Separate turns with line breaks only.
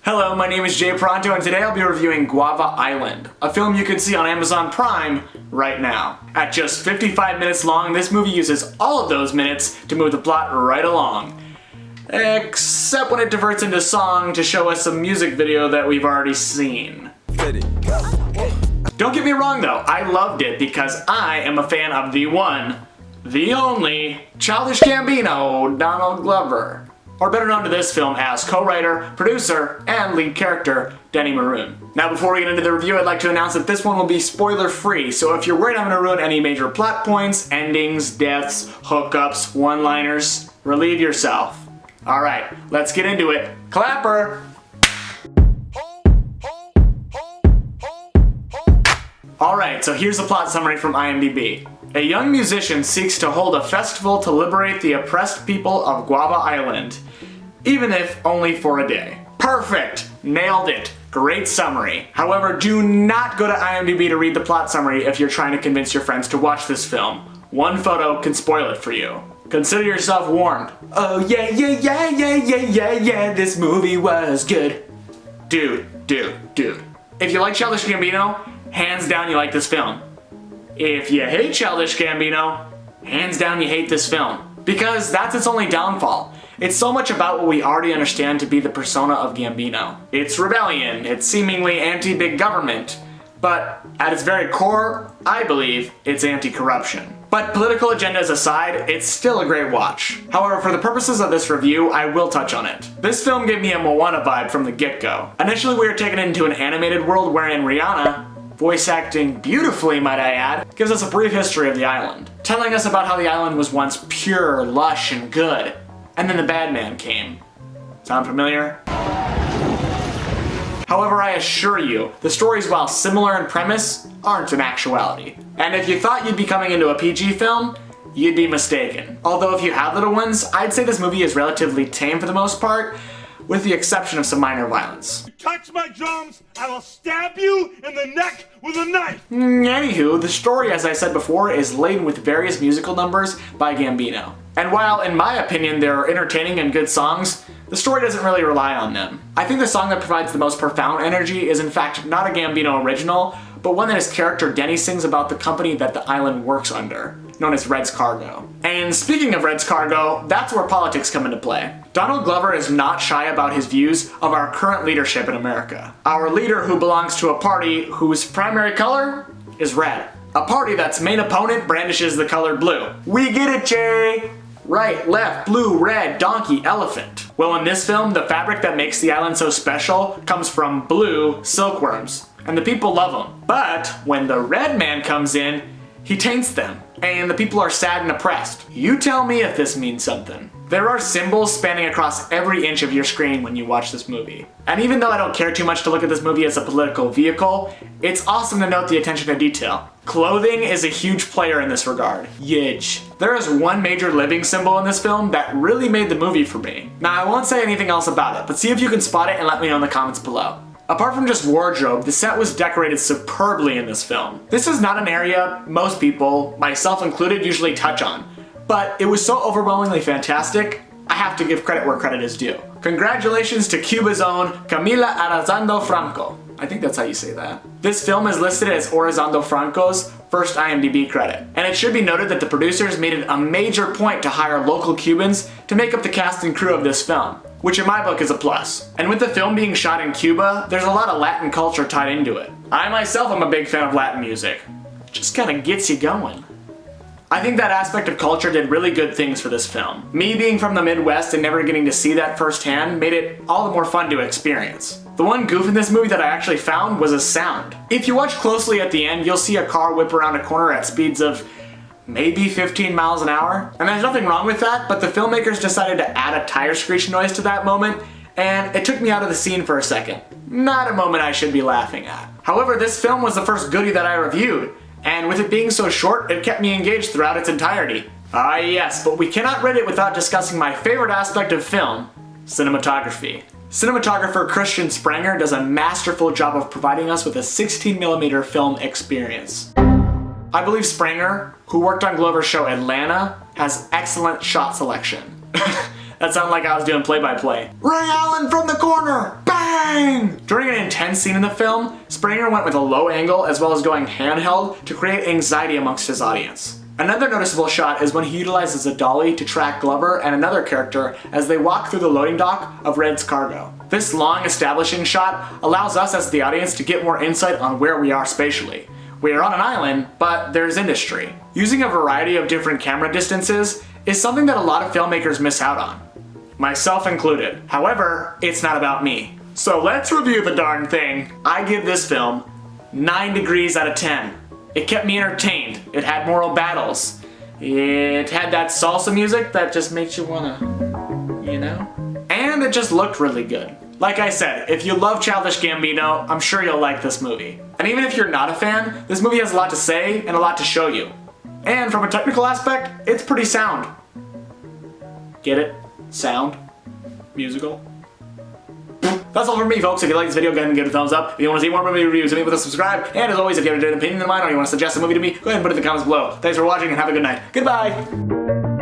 Hello, my name is Jay Pronto, and today I'll be reviewing Guava Island, a film you can see on Amazon Prime right now. At just 55 minutes long, this movie uses all of those minutes to move the plot right along. Except when it diverts into song to show us a music video that we've already seen. Don't get me wrong though, I loved it because I am a fan of the one, the only, Childish Gambino, Donald Glover. Or better known to this film as co-writer, producer, and lead character, Denny Maroon. Now before we get into the review, I'd like to announce that this one will be spoiler-free, so if you're worried I'm going to ruin any major plot points, endings, deaths, hookups, one-liners, relieve yourself. Alright, let's get into it. Clapper! Alright, so here's the plot summary from IMDb. A young musician seeks to hold a festival to liberate the oppressed people of Guava Island, even if only for a day. Perfect! Nailed it! Great summary. However, do not go to IMDb to read the plot summary if you're trying to convince your friends to watch this film. One photo can spoil it for you. Consider yourself warned. Oh yeah, this movie was good. Dude. If you like Childish Gambino, hands down you like this film. If you hate Childish Gambino, hands down you hate this film. Because that's its only downfall. It's so much about what we already understand to be the persona of Gambino. It's rebellion, it's seemingly anti-big government, but at its very core, I believe, it's anti-corruption. But political agendas aside, it's still a great watch. However, for the purposes of this review, I will touch on it. This film gave me a Moana vibe from the get-go. Initially, we were taken into an animated world wherein Rihanna, voice acting beautifully might I add, gives us a brief history of the island, telling us about how the island was once pure, lush, and good, and then the bad man came. Sound familiar? However, I assure you, the stories, while similar in premise, aren't in actuality. And if you thought you'd be coming into a PG film, you'd be mistaken. Although if you have little ones, I'd say this movie is relatively tame for the most part, with the exception of some minor violence.
Touch my drums, I will stab you in the neck with a knife!
Anywho, the story, as I said before, is laden with various musical numbers by Gambino. And while, in my opinion, they're entertaining and good songs, the story doesn't really rely on them. I think the song that provides the most profound energy is in fact not a Gambino original, but one that his character Denny sings about the company that the island works under, known as Red's Cargo. And speaking of Red's Cargo, that's where politics come into play. Donald Glover is not shy about his views of our current leadership in America. Our leader who belongs to a party whose primary color is red. A party that's main opponent brandishes the color blue. We get it, Jay! Right, left, blue, red, donkey, elephant. Well, in this film, the fabric that makes the island so special comes from blue silkworms, and the people love them. But when the red man comes in, he taints them, and the people are sad and oppressed. You tell me if this means something. There are symbols spanning across every inch of your screen when you watch this movie. And even though I don't care too much to look at this movie as a political vehicle, it's awesome to note the attention to detail. Clothing is a huge player in this regard. Yidge. There is one major living symbol in this film that really made the movie for me. Now, I won't say anything else about it, but see if you can spot it and let me know in the comments below. Apart from just wardrobe, the set was decorated superbly in this film. This is not an area most people, myself included, usually touch on. But it was so overwhelmingly fantastic, I have to give credit where credit is due. Congratulations to Cuba's own Camila Arrazondo Franco. I think that's how you say that. This film is listed as Arrazondo Franco's first IMDb credit. And it should be noted that the producers made it a major point to hire local Cubans to make up the cast and crew of this film, which in my book is a plus. And with the film being shot in Cuba, there's a lot of Latin culture tied into it. I myself am a big fan of Latin music. It just kinda gets you going. I think that aspect of culture did really good things for this film. Me being from the Midwest and never getting to see that firsthand made it all the more fun to experience. The one goof in this movie that I actually found was a sound. If you watch closely at the end, you'll see a car whip around a corner at speeds of maybe 15 miles an hour. And there's nothing wrong with that, but the filmmakers decided to add a tire screech noise to that moment, and it took me out of the scene for a second. Not a moment I should be laughing at. However, this film was the first goodie that I reviewed, and with it being so short, it kept me engaged throughout its entirety. Ah yes, but we cannot rate it without discussing my favorite aspect of film, cinematography. Cinematographer Christian Sprenger does a masterful job of providing us with a 16mm film experience. I believe Sprenger, who worked on Glover's show Atlanta, has excellent shot selection. That sounded like I was doing play-by-play. Ray Allen from the corner! Bang! Spring! During an intense scene in the film, Springer went with a low angle as well as going handheld to create anxiety amongst his audience. Another noticeable shot is when he utilizes a dolly to track Glover and another character as they walk through the loading dock of Red's cargo. This long establishing shot allows us as the audience to get more insight on where we are spatially. We are on an island, but there's industry. Using a variety of different camera distances is something that a lot of filmmakers miss out on, myself included. However, it's not about me. So let's review the darn thing. I give this film 9 degrees out of 10. It kept me entertained. It had moral battles. It had that salsa music that just makes you wanna, you know? And it just looked really good. Like I said, if you love Childish Gambino, I'm sure you'll like this movie. And even if you're not a fan, this movie has a lot to say and a lot to show you. And from a technical aspect, it's pretty sound. Get it? Sound? Musical? That's all from me, folks. If you like this video, go ahead and give it a thumbs up. If you want to see more movie reviews, hit me with a subscribe. And as always, if you have an opinion in mind or you want to suggest a movie to me, go ahead and put it in the comments below. Thanks for watching and have a good night. Goodbye!